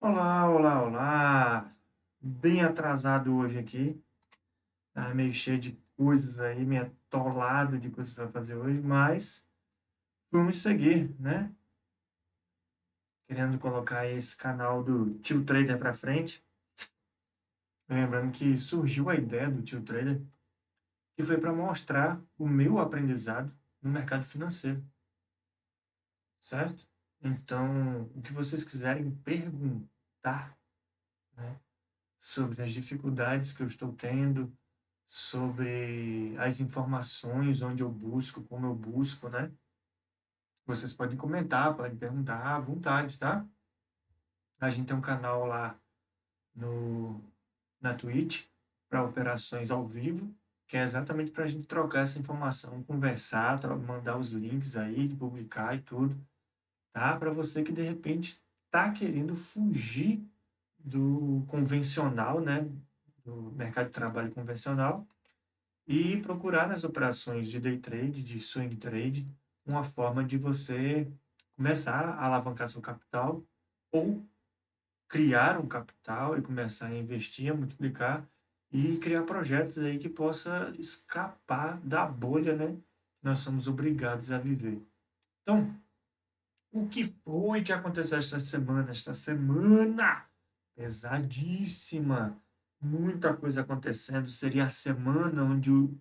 Olá, olá, olá! Bem atrasado hoje aqui, tá meio cheio de coisas aí, meio atolado de coisas para fazer hoje, mas vamos seguir, né? Querendo colocar esse canal do Tio Trader para frente. Lembrando que surgiu a ideia do Tio Trader, que foi para mostrar o meu aprendizado no mercado financeiro, certo? Então, o que vocês quiserem perguntar, né, sobre as dificuldades que eu estou tendo, sobre as informações, onde eu busco, como eu busco, né? Vocês podem comentar, podem perguntar à vontade, tá? A gente tem um canal lá no, na Twitch para operações ao vivo, que é exatamente para a gente trocar essa informação, conversar, mandar os links aí, de publicar e tudo, tá? Para você que de repente está querendo fugir do convencional, né? Do mercado de trabalho convencional e procurar nas operações de day trade, de swing trade, uma forma de você começar a alavancar seu capital ou criar um capital e começar a investir, a multiplicar e criar projetos aí que possa escapar da bolha, né? Que nós somos obrigados a viver. Então, o que foi que aconteceu esta semana? Esta semana pesadíssima, muita coisa acontecendo. Seria a semana onde o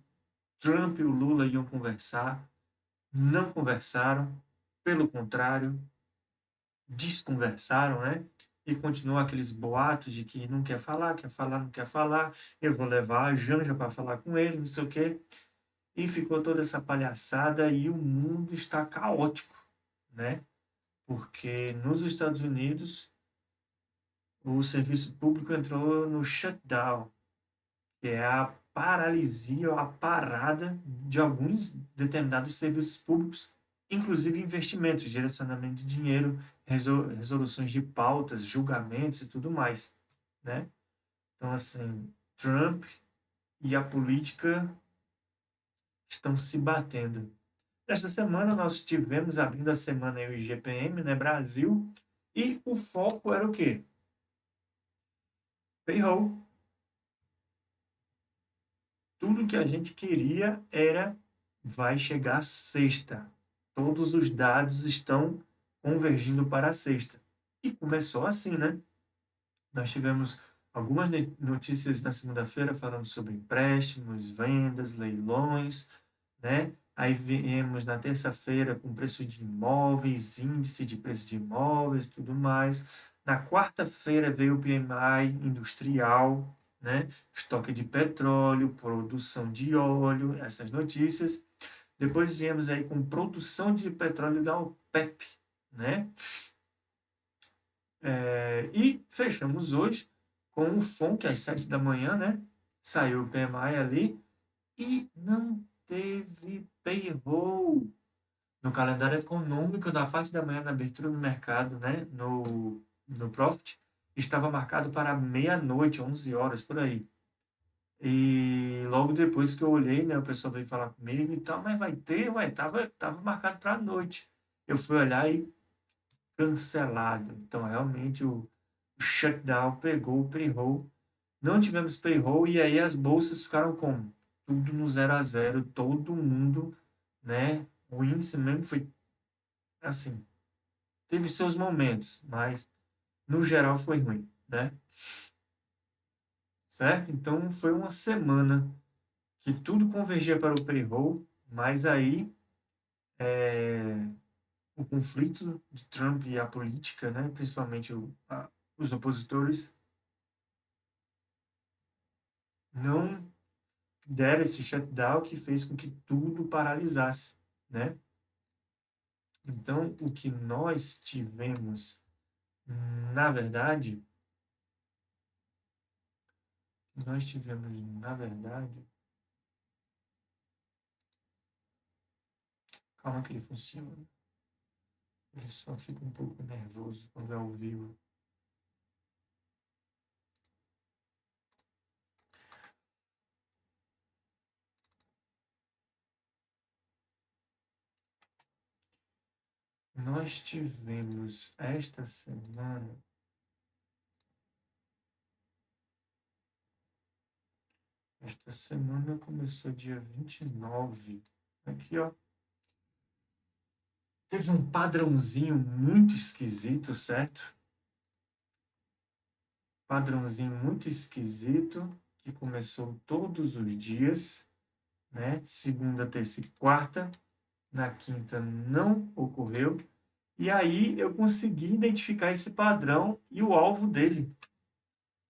Trump e o Lula iam conversar, não conversaram, pelo contrário, desconversaram, né? E continuou aqueles boatos de que não quer falar, quer falar, não quer falar, eu vou levar a Janja para falar com ele, não sei o quê. E ficou toda essa palhaçada e o mundo está caótico, né? Porque nos Estados Unidos o serviço público entrou no shutdown, que é a paralisia, a parada de alguns determinados serviços públicos, inclusive investimentos, direcionamento de dinheiro, resoluções de pautas, julgamentos e tudo mais, né? Então, assim, Trump e a política estão se batendo. Esta semana nós tivemos, abrindo a semana, o IGPM, né, Brasil, e o foco era o quê? Payroll. Tudo que a gente queria era, vai chegar sexta. Todos os dados estão convergindo para a sexta. E começou assim, né? Nós tivemos algumas notícias na segunda-feira falando sobre empréstimos, vendas, leilões, né? Aí viemos na terça-feira com preço de imóveis, índice de preço de imóveis, tudo mais. Na quarta-feira veio o PMI industrial, né? Estoque de petróleo, produção de óleo, essas notícias. Depois viemos aí com produção de petróleo da OPEP, né? E fechamos hoje com o FONC às 7 da manhã, né? Saiu o PMI ali e não teve payroll no calendário econômico da parte da manhã na abertura do mercado, né? No Profit, estava marcado para meia-noite, 11 horas, por aí. E logo depois que eu olhei, né, o pessoal veio falar comigo e tal, mas vai ter, ué, tava marcado para a noite. Eu fui olhar e cancelado. Então, realmente, o shutdown pegou o payroll. Não tivemos payroll e aí as bolsas ficaram como? Tudo no zero a zero, todo mundo, né? O índice mesmo foi assim, teve seus momentos, mas no geral foi ruim, né? Certo? Então foi uma semana que tudo convergia para o payroll, mas aí o conflito de Trump e a política, né? Principalmente os opositores, não deram esse shutdown que fez com que tudo paralisasse, né? Então, o que nós tivemos, na verdade, calma que ele funciona. Ele só fica um pouco nervoso quando é ao vivo. Nós tivemos esta semana Esta semana começou dia 29. Aqui, ó. Teve um padrãozinho muito esquisito, certo? Padrãozinho muito esquisito que começou todos os dias, né? Segunda, terça e quarta. Na quinta não ocorreu. E aí eu consegui identificar esse padrão e o alvo dele.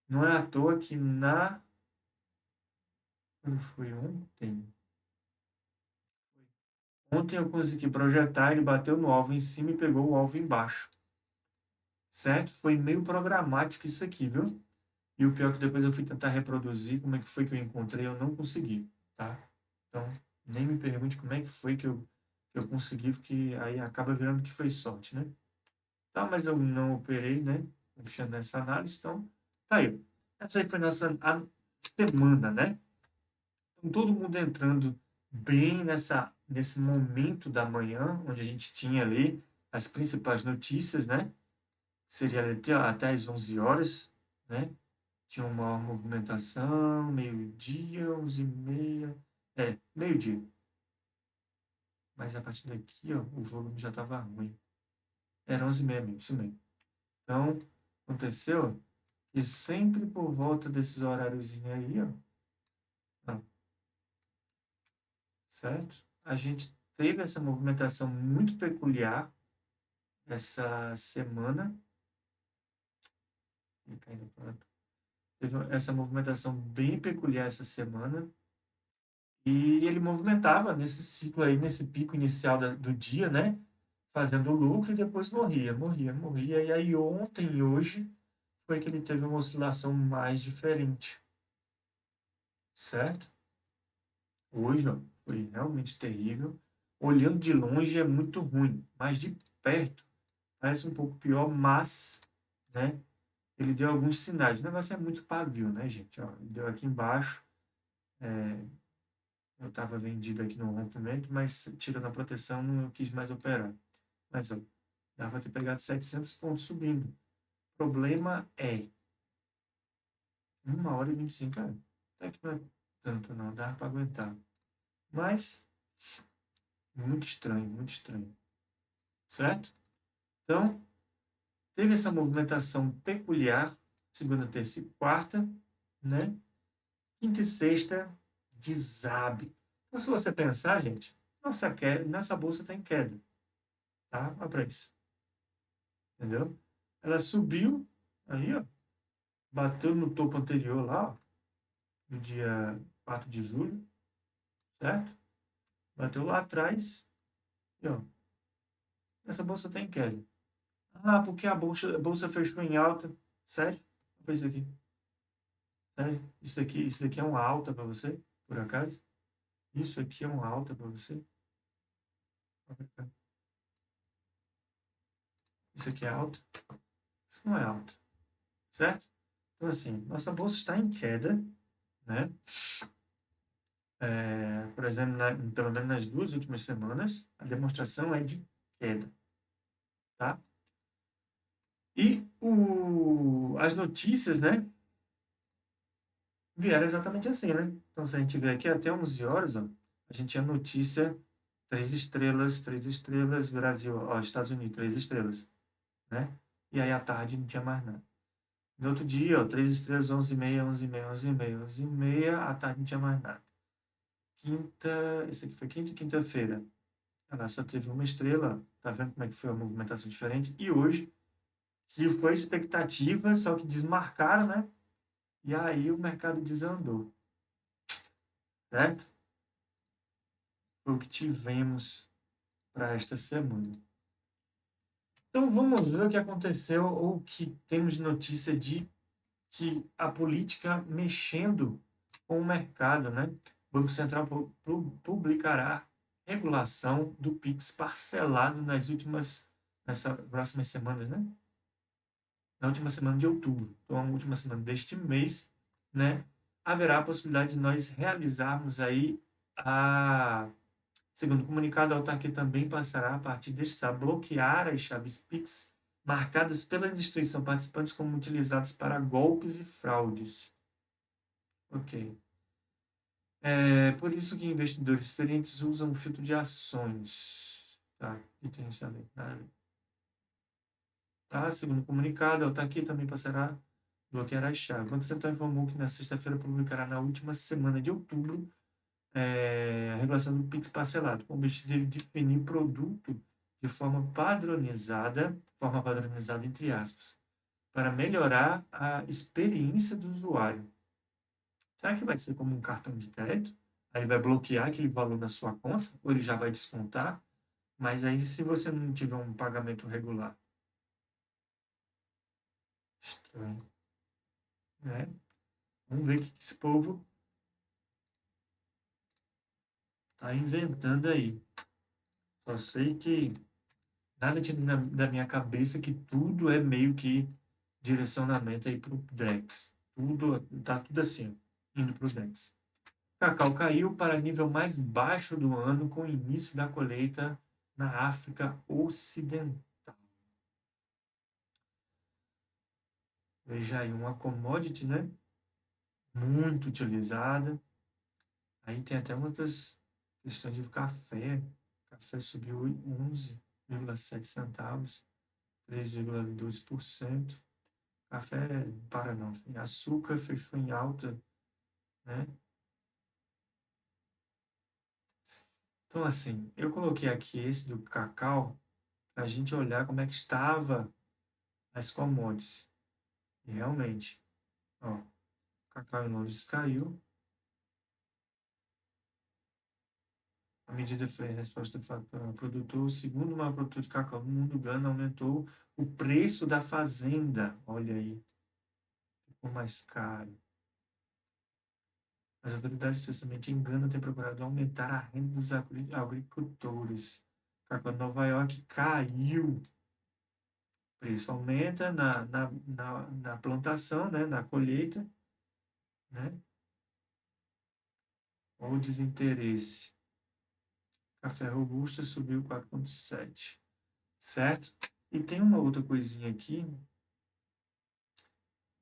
Não é à toa que quando foi ontem? Ontem eu consegui projetar, ele bateu no alvo em cima e pegou o alvo embaixo. Certo? Foi meio programático isso aqui, viu? E o pior é que depois eu fui tentar reproduzir como é que foi que eu encontrei, eu não consegui, tá? Então, nem me pergunte como é que foi que eu consegui, porque aí acaba virando que foi sorte, né? Tá, mas eu não operei, né? Confiando nessa análise, então, tá aí. Essa aí foi nossa semana, né? Então, todo mundo entrando bem nesse momento da manhã, onde a gente tinha ali as principais notícias, né? Seria até às 11 horas, né? Tinha uma movimentação, meio-dia, 11h30. Meio-dia. Mas a partir daqui, ó, o volume já estava ruim. Era 11h30 mesmo, isso mesmo. Então, aconteceu que sempre por volta desses horários aí, ó, certo? A gente teve essa movimentação muito peculiar essa semana. Teve essa movimentação bem peculiar essa semana. E ele movimentava nesse ciclo aí, nesse pico inicial do dia, né? Fazendo lucro e depois morria. E aí ontem e hoje foi que ele teve uma oscilação mais diferente, certo? Hoje, ó, foi realmente terrível. Olhando de longe é muito ruim, mas de perto parece um pouco pior, mas, né? Ele deu alguns sinais. O negócio é muito pavio, né, gente? Ó, ele deu aqui embaixo. Eu estava vendido aqui no rompimento, mas tirando a proteção, não quis mais operar. Mas, ó, dava para ter pegado 700 pontos subindo. O problema é 1h25, até que não é tanto não, dá para aguentar. Mas, muito estranho, muito estranho. Certo? Então, teve essa movimentação peculiar, segunda, terça e quarta, né? Quinta e sexta, desabe. Então, se você pensar, gente, nossa bolsa está em queda, tá? Olha para isso. Entendeu? Ela subiu, aí, ó, bateu no topo anterior lá, ó, no dia 4 de julho, certo? Bateu lá atrás, e ó, essa bolsa está em queda. Ah, porque a bolsa fechou em alta. Sério? Olha isso aqui. Sério? Isso aqui é uma alta para você, por acaso? Isso aqui é uma alta para você? Isso aqui é alta? Isso não é alta, certo? Então, assim, nossa bolsa está em queda, né? Por exemplo, pelo menos nas 2 últimas semanas, a demonstração é de queda, tá? E as notícias, né, vieram exatamente assim, né? Então, se a gente ver aqui até 11 horas, ó, a gente tinha notícia 3 estrelas, Brasil, ó, Estados Unidos, 3 estrelas, né? E aí à tarde não tinha mais nada. No outro dia, ó, 3 estrelas, 11h30, 11h30, 11h30, 11h30, à tarde não tinha mais nada. Isso aqui foi quinta e quinta-feira. Ela só teve uma estrela, tá vendo como é que foi a movimentação diferente? E hoje, que foi expectativa, só que desmarcaram, né? E aí o mercado desandou, certo? Foi o que tivemos para esta semana. Então vamos ver o que aconteceu ou o que temos de notícia de que a política mexendo com o mercado, né? O Banco Central publicará regulação do Pix parcelado nessas próximas semanas, né? Na última semana de outubro, então na última semana deste mês, né? Haverá a possibilidade de nós realizarmos aí segundo o comunicado, a autarquia também passará, a partir deste sábado, bloquear as chaves Pix marcadas pelas instituições participantes como utilizadas para golpes e fraudes. Ok. É por isso que investidores experientes usam o filtro de ações. Tá, e tem isso ali. Tá? Segundo o comunicado, a autarquia também passará a bloquear as chaves. O Banco Central informou que na sexta-feira publicará na última semana de outubro a regulação do PIX parcelado, com o objetivo de definir produto de forma padronizada entre aspas, para melhorar a experiência do usuário. Será que vai ser como um cartão de crédito? Aí ele vai bloquear aquele valor na sua conta, ou ele já vai descontar? Mas aí, se você não tiver um pagamento regular, estranho, né? Vamos ver o que esse povo está inventando aí. Só sei que nada tira da minha cabeça que tudo é meio que direcionamento aí para o Drex. Tudo, tá tudo assim, indo para o Drex. Cacau caiu para nível mais baixo do ano com o início da colheita na África Ocidental. Veja aí, uma commodity, né? Muito utilizada. Aí tem até outras questões de café. Café subiu 11,7 centavos, 3,2%. Café não para não. Açúcar fechou em alta, né? Então, assim, eu coloquei aqui esse do cacau para a gente olhar como é que estava as commodities. E realmente, ó, o cacau em Londres caiu. A medida foi a resposta do produtor, o segundo maior produtor de cacau do mundo, Gana, aumentou o preço da fazenda. Olha aí, ficou mais caro. As autoridades, especialmente em Gana, têm procurado aumentar a renda dos agricultores. O cacau de Nova York caiu. O preço aumenta na plantação, né, na colheita, né? Ou desinteresse. Café robusto subiu 4,7, certo? E tem uma outra coisinha aqui.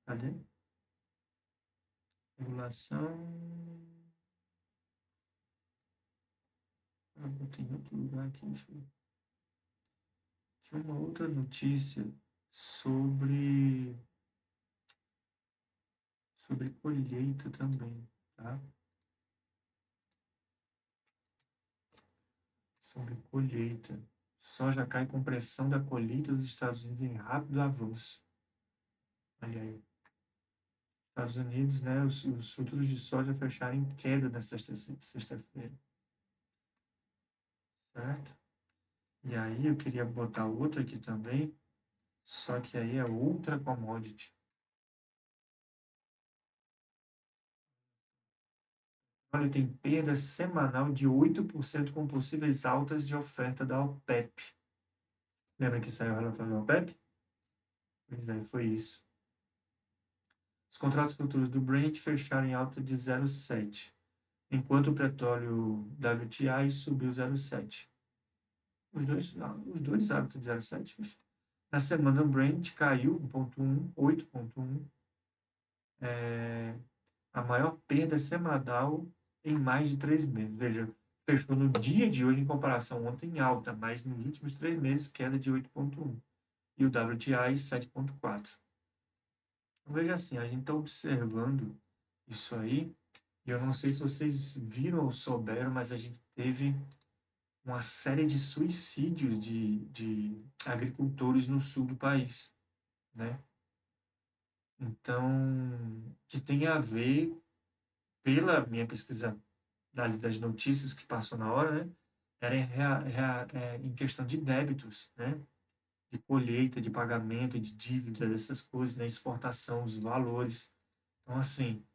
Cadê? Regulação. Ah, botei em outro lugar aqui. Tinha uma outra notícia sobre, sobre colheita também, tá? Sobre colheita. Soja cai com pressão da colheita dos Estados Unidos em rápido avanço. Olha aí. Estados Unidos, né? Os futuros de soja fecharam em queda na sexta-feira, certo? E aí eu queria botar outro aqui também, só que aí é outra commodity. Olha, tem perda semanal de 8% com possíveis altas de oferta da OPEP. Lembra que saiu o relatório da OPEP? Pois é, foi isso. Os contratos futuros do Brent fecharam em alta de 0,7, enquanto o petróleo WTI subiu 0,7. Os dois altos de 0,7. Na semana, o Brent caiu 1,1, 8,1, a maior perda semanal em mais de 3 meses. Veja, fechou no dia de hoje em comparação ontem em alta, mas nos últimos 3 meses queda de 8,1 e o WTI 7,4. Então, veja assim, a gente está observando isso aí, e eu não sei se vocês viram ou souberam, mas a gente teve uma série de suicídios de agricultores no sul do país, né? Então, que tem a ver, pela minha pesquisa das notícias que passou na hora, né? Era em questão de débitos, né? De colheita, de pagamento, de dívida, dessas coisas, né? Exportação, os valores. Então, assim,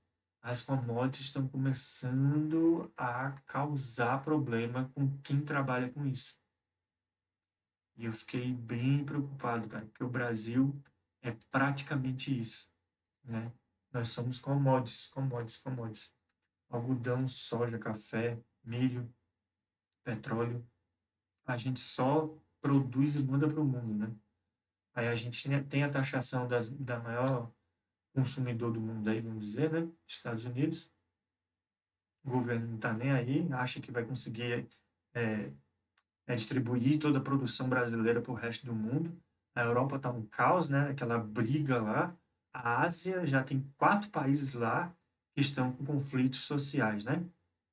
as commodities estão começando a causar problema com quem trabalha com isso. E eu fiquei bem preocupado, cara, porque o Brasil é praticamente isso, né? Nós somos commodities, commodities, commodities. Algodão, soja, café, milho, petróleo. A gente só produz e manda para o mundo, né? Aí a gente tem a taxação da maior consumidor do mundo aí, vamos dizer, né? Estados Unidos. O governo não está nem aí, acha que vai conseguir é, distribuir toda a produção brasileira para o resto do mundo. A Europa está um caos, né? Aquela briga lá. A Ásia já tem 4 países lá que estão com conflitos sociais, né?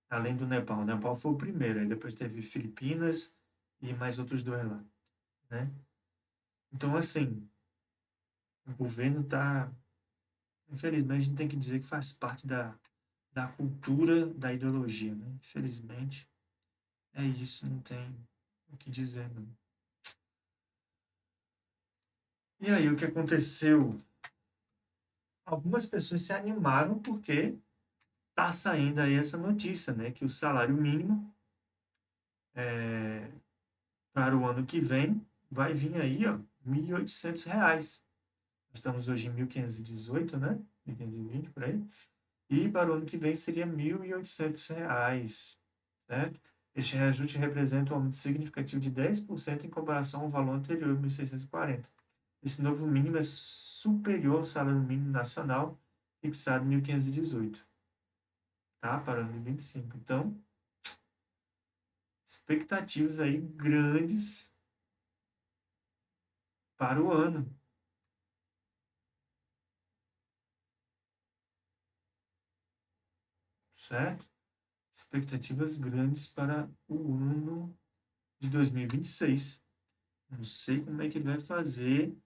Além do Nepal. O Nepal foi o primeiro, aí depois teve Filipinas e mais outros 2 lá, né? Então, assim, o governo está, infelizmente, a gente tem que dizer que faz parte da cultura da ideologia, né? Infelizmente, é isso, não tem o que dizer, não. E aí, o que aconteceu? Algumas pessoas se animaram porque está saindo aí essa notícia, né? Que o salário mínimo para o ano que vem vai vir aí, ó, R$ 1.800. Estamos hoje em 1518, né? 1520 por aí. E para o ano que vem seria R$ 1.800, certo? Este reajuste representa um aumento significativo de 10% em comparação ao valor anterior, 1.640. Esse novo mínimo é superior ao salário mínimo nacional, fixado em 1518, tá? Para o ano de 25. Então, expectativas aí grandes para o ano, certo? Expectativas grandes para o ano de 2026. Não sei como é que ele vai fazer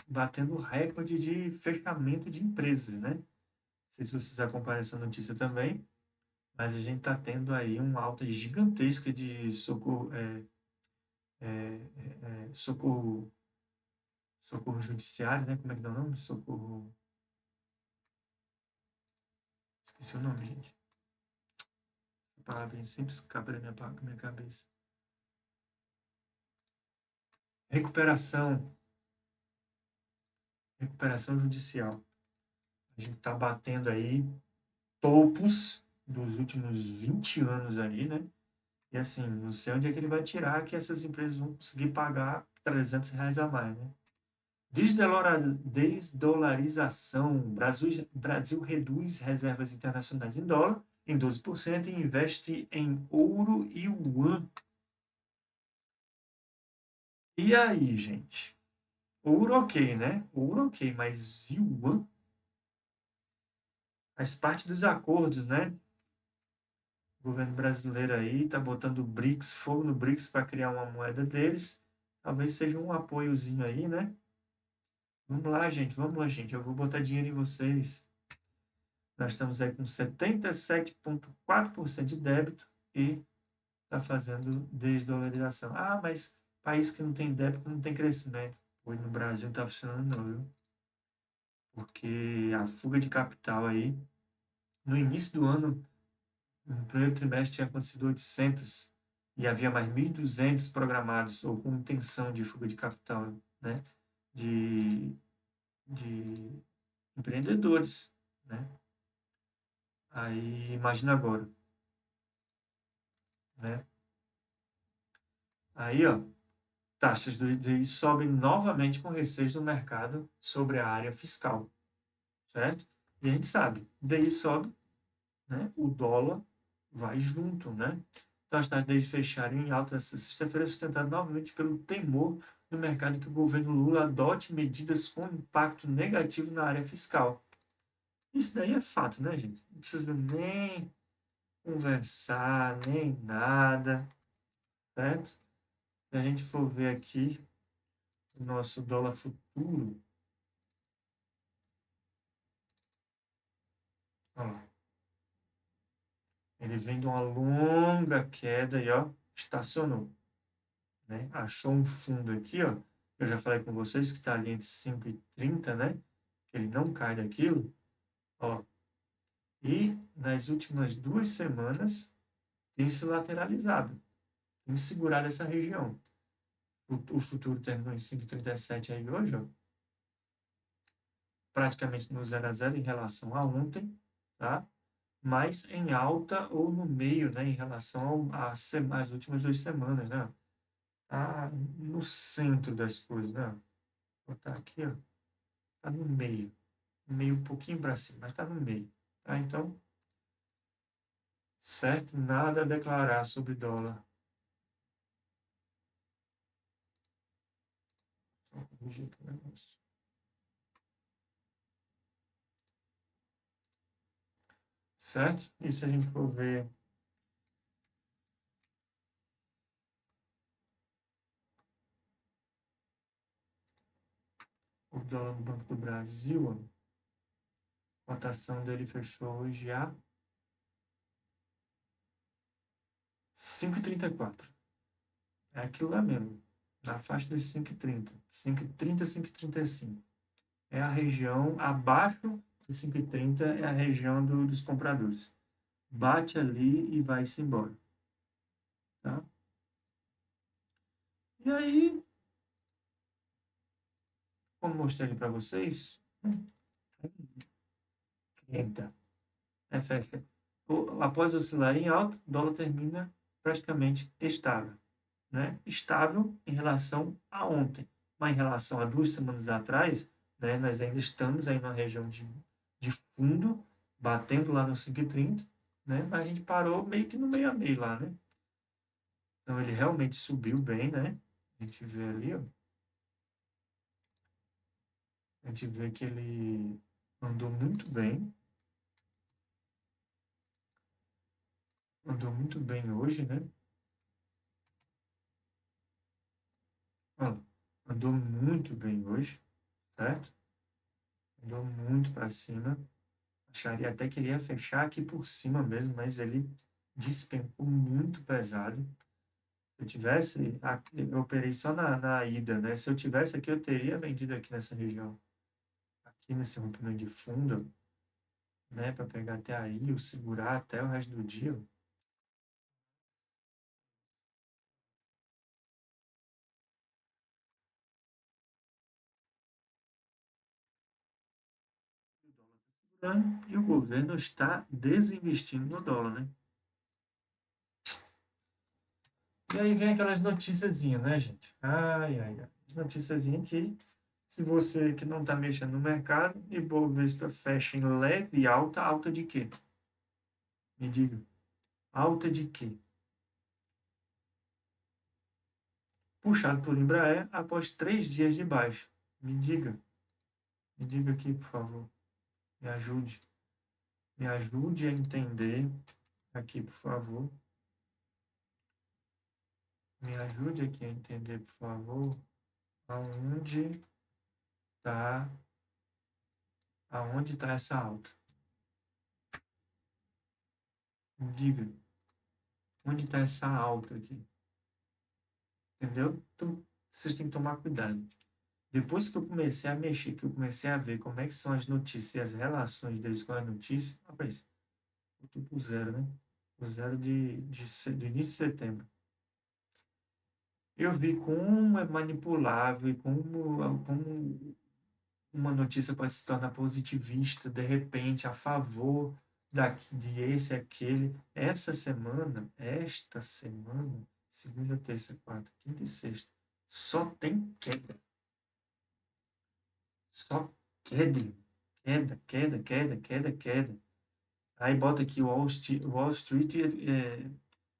batendo recorde de fechamento de empresas, né? Não sei se vocês acompanham essa notícia também, mas a gente está tendo aí uma alta gigantesca de socorro, socorro, socorro judiciário, né? Como é que dá o nome? Socorro, esqueci o nome, gente. Essa palavra sempre escapa da minha cabeça. Recuperação, recuperação judicial. A gente está batendo aí topos dos últimos 20 anos aí, né? E assim, não sei onde é que ele vai tirar que essas empresas vão conseguir pagar R$ 300 a mais, né? Desdolarização. Brasil reduz reservas internacionais em dólar em 12% e investe em ouro e yuan. E aí, gente? Ouro ok, né? Ouro ok, mas yuan faz parte dos acordos, né? O governo brasileiro aí está botando o BRICS, fogo no BRICS para criar uma moeda deles. Talvez seja um apoiozinho aí, né? Vamos lá, gente, vamos lá, gente. Eu vou botar dinheiro em vocês. Nós estamos aí com 77,4% de débito e está fazendo desdolarização. Ah, mas país que não tem débito não tem crescimento. Hoje no Brasil não está funcionando não, viu? Porque a fuga de capital aí, no início do ano, no primeiro trimestre tinha acontecido 800 e havia mais 1.200 programados ou com intenção de fuga de capital, né? De, de empreendedores, né? Aí, imagina agora, né? Aí, ó, taxas do DI sobem novamente com receios do mercado sobre a área fiscal, certo? E a gente sabe, DI sobe, né? O dólar vai junto, né? Então, as taxas DI fecharam em alta essa sexta-feira, sustentado novamente pelo temor do mercado que o governo Lula adote medidas com impacto negativo na área fiscal. Isso daí é fato, né, gente? Não precisa nem conversar, nem nada, certo? Se a gente for ver aqui o nosso dólar futuro, ó, ele vem de uma longa queda e ó, estacionou, né? Achou um fundo aqui, ó. Eu já falei com vocês que está ali entre 5 e 30, né? Que ele não cai daquilo, ó. E nas últimas 2 semanas tem se lateralizado, tem segurado essa região. O futuro terminou em 5,37 aí hoje, ó, praticamente no 0 a 0 em relação a ontem, tá? Mas em alta ou no meio, né, em relação às últimas 2 semanas, né? Tá no centro das coisas, né? Vou botar aqui, ó, tá no meio, meio um pouquinho para cima, mas tá no meio, tá? Então, certo? Nada a declarar sobre dólar. Só corrigir aqui o negócio. Certo? E se a gente for ver o dólar no Banco do Brasil, a cotação dele fechou hoje a 5,34. É aquilo lá mesmo, na faixa dos 5,30. 5,30, 5,35. É a região abaixo de 5,30, é a região dos compradores. Bate ali e vai-se embora. Tá? E aí, como mostrei para vocês, queda. Fecha. Após oscilar em alta, o dólar termina praticamente estável. Né? Estável em relação a ontem. Mas em relação a 2 semanas atrás, né, nós ainda estamos aí na região de fundo, batendo lá no 5,30, né? Mas a gente parou meio que no meio a meio lá, né? Então ele realmente subiu bem, né? A gente vê ali, ó. A gente vê que ele andou muito bem. Andou muito bem hoje, né? Ó, andou muito bem hoje, certo? Andou muito para cima. Acharia até que ele ia fechar aqui por cima mesmo, mas ele despencou muito pesado. Se eu tivesse, eu operei só na ida, né? Se eu tivesse aqui, eu teria vendido aqui nessa região. Aqui nesse rompimento de fundo, né? Para pegar até aí, ou segurar até o resto do dia. O dólar está segurando e o governo está desinvestindo no dólar, né? E aí vem aquelas noticiazinhas, né, gente? Ai, ai, ai. Noticiazinha que, se você que não está mexendo no mercado, Ibovespa fecha em leve alta, alta de quê? Me diga. Alta de quê? Puxado por Embraer após 3 dias de baixa. Me diga. Me diga aqui, por favor. Me ajude. Me ajude a entender aqui, por favor. Me ajude aqui a entender, por favor, aonde está aonde tá essa alta. Me diga. Onde está essa alta aqui? Entendeu? Então, vocês têm que tomar cuidado. Depois que eu comecei a mexer, que eu comecei a ver como é que são as notícias e as relações deles com as notícias, rapaz, eu tô pro zero, né? O zero do início de setembro. Eu vi como é manipulável e como uma notícia pode se tornar positivista, de repente, a favor de esse e aquele. Esta semana, segunda, terça, quarta, quinta e sexta, só tem queda. Só queda, queda, queda, queda, queda, queda. Aí bota aqui Wall Street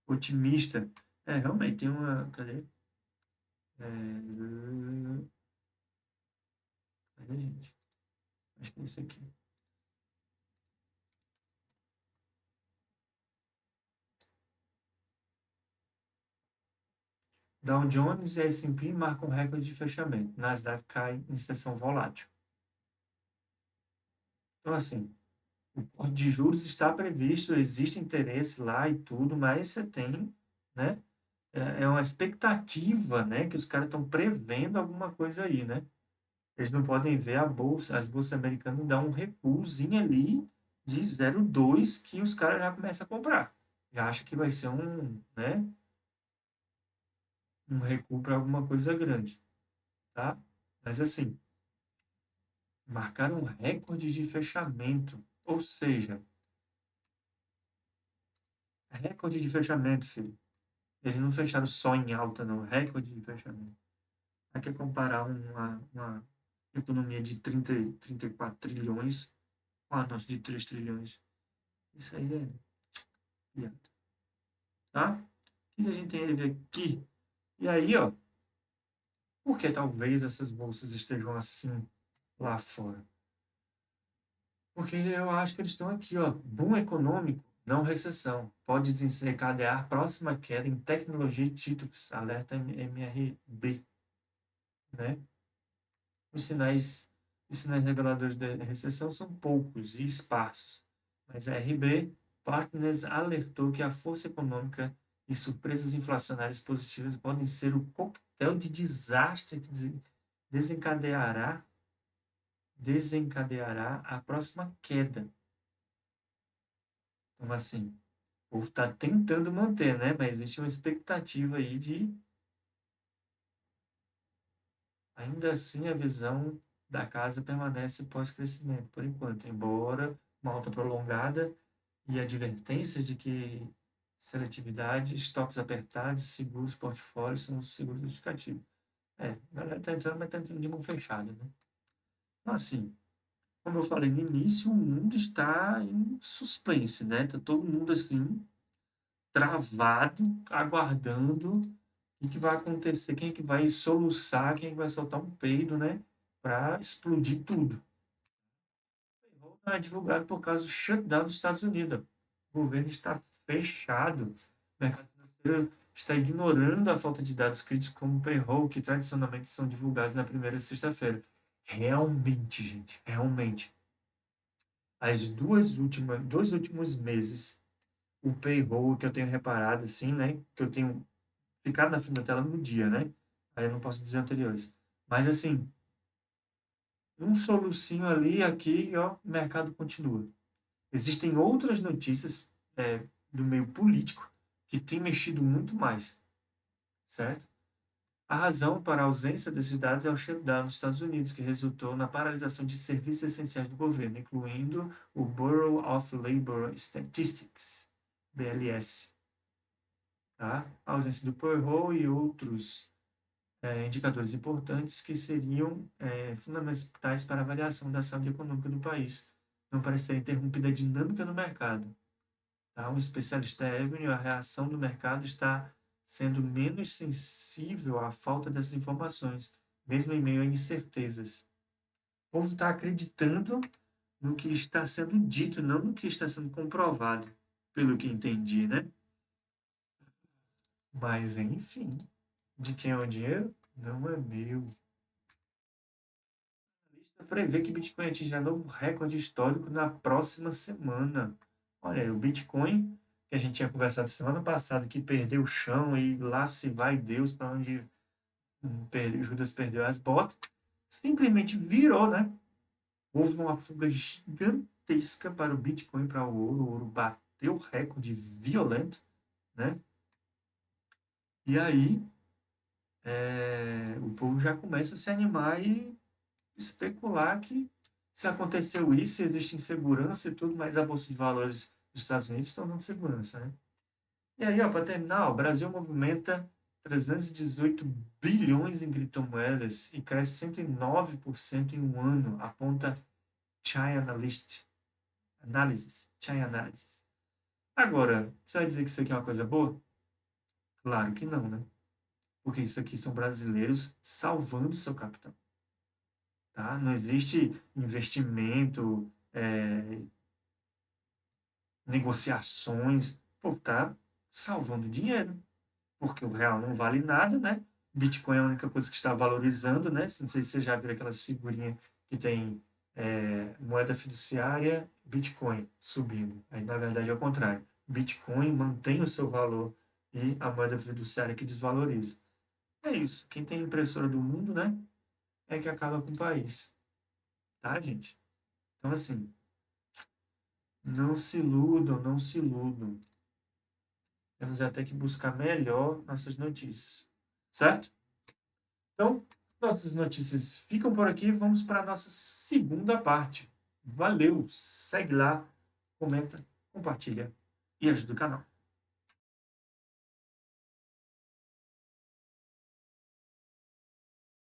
otimista. Realmente tem uma. Cadê? Cadê, gente? Acho que é isso aqui. Dow Jones e S&P marcam recorde de fechamento. Nasdaq cai em sessão volátil. Então, assim, o corte de juros está previsto, existe interesse lá e tudo, mas você tem, né? É uma expectativa, né? Que os caras estão prevendo alguma coisa aí, né? Eles não podem ver as bolsas americanas dar um recuozinho ali de 0,2 que os caras já começam a comprar. Já acha que vai ser né? Um recuo para alguma coisa grande, tá? Mas assim, marcaram recordes de fechamento, ou seja, recorde de fechamento, filho. Eles não fecharam só em alta, não. Recorde de fechamento. Aqui é comparar uma economia de 34 trilhões com a nossa de 3 trilhões. Isso aí é. Tá? O que a gente tem a ver aqui? E aí, ó, por que talvez essas bolsas estejam assim lá fora? Porque eu acho que eles estão aqui, ó, boom econômico, não recessão. Pode desencadear próxima queda em tecnologia e títulos, alerta MRB, né? Os sinais, os sinais reveladores da recessão são poucos e esparsos, mas a RB Partners alertou que a força econômica e surpresas inflacionárias positivas podem ser o coquetel de desastre que desencadeará, desencadeará a próxima queda. Então, assim, o povo está tentando manter, né? Mas existe uma expectativa aí de, ainda assim, a visão da casa permanece pós-crescimento, por enquanto, embora uma alta prolongada e advertências de que seletividade, estoques apertados, seguros portfólios são os seguros justificativos. A galera está entrando, mas está entrando de mão fechada, né? Então, assim, como eu falei no início, o mundo está em suspense, né? Está todo mundo, assim, travado, aguardando o que vai acontecer, quem é que vai soluçar, quem é que vai soltar um peido, né? Para explodir tudo. Não é divulgado por causa do shutdown dos Estados Unidos. O governo está fechado. O mercado financeiro está ignorando a falta de dados críticos como o payroll, que tradicionalmente são divulgados na primeira sexta-feira. Realmente, gente, realmente. Dois últimos meses, o payroll que eu tenho reparado, assim, né? Que eu tenho ficado na frente da tela no dia, né? Aí eu não posso dizer anteriores. Mas, assim, um solucinho ali, aqui, e ó, o mercado continua. Existem outras notícias do meio político que têm mexido muito mais, certo? A razão para a ausência desses dados é o shutdown nos Estados Unidos, que resultou na paralisação de serviços essenciais do governo, incluindo o Bureau of Labor Statistics, BLS. Tá? A ausência do payroll e outros indicadores importantes que seriam fundamentais para a avaliação da saúde econômica do país. Não parece ter interrompido a dinâmica do mercado. Tá? Um especialista Avenue, a reação do mercado está sendo menos sensível à falta dessas informações, mesmo em meio a incertezas. O povo está acreditando no que está sendo dito, não no que está sendo comprovado, pelo que entendi, né? Mas, enfim, de quem é o dinheiro? Não é meu. A lista prevê que Bitcoin atinja novo recorde histórico na próxima semana. Olha aí, o Bitcoin, que a gente tinha conversado semana passada, que perdeu o chão e lá se vai Deus para onde Judas perdeu as botas, simplesmente virou, né? Houve uma fuga gigantesca para o Bitcoin, para o ouro bateu recorde violento, né? E aí o povo já começa a se animar e especular que se aconteceu isso, se existe insegurança e tudo, mas a Bolsa de Valores dos Estados Unidos estão dando segurança, né? E aí, para terminar, o Brasil movimenta 318 bilhões em criptomoedas e cresce 109% em um ano, aponta China Analysis. Agora, você vai dizer que isso aqui é uma coisa boa? Claro que não, né? Porque isso aqui são brasileiros salvando seu capital. Tá? Não existe investimento, negociações. O povo está salvando dinheiro, porque o real não vale nada, né? Bitcoin é a única coisa que está valorizando, né? Não sei se você já viu aquelas figurinhas que tem moeda fiduciária, Bitcoin subindo. Aí, na verdade, é o contrário. Bitcoin mantém o seu valor e a moeda fiduciária que desvaloriza. É isso. Quem tem impressora do mundo, né? É que acaba com o país. Tá, gente? Então, assim, não se iludam, não se iludam. Temos até que buscar melhor nossas notícias. Certo? Então, nossas notícias ficam por aqui. Vamos para a nossa segunda parte. Valeu! Segue lá, comenta, compartilha e ajuda o canal.